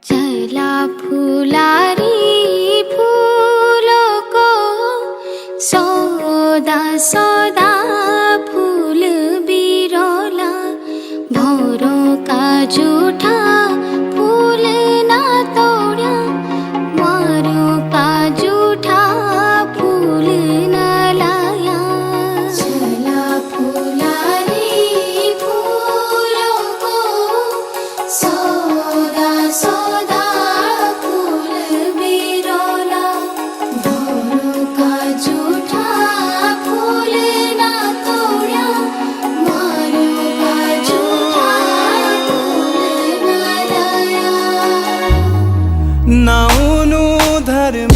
चला फुलारी फूलों को सौदा सौदा फूल बिरोला भौरों का जूठा फूल ना तोड़ा मारों का जूठा फूल ना लाया। चला फुलारी फूलों को सौदा सौदा फूल बिरोला भौरों का जूठा फूल ना तोड़ा मारों का जूठा फूल ना लाया। नाउनु धर्म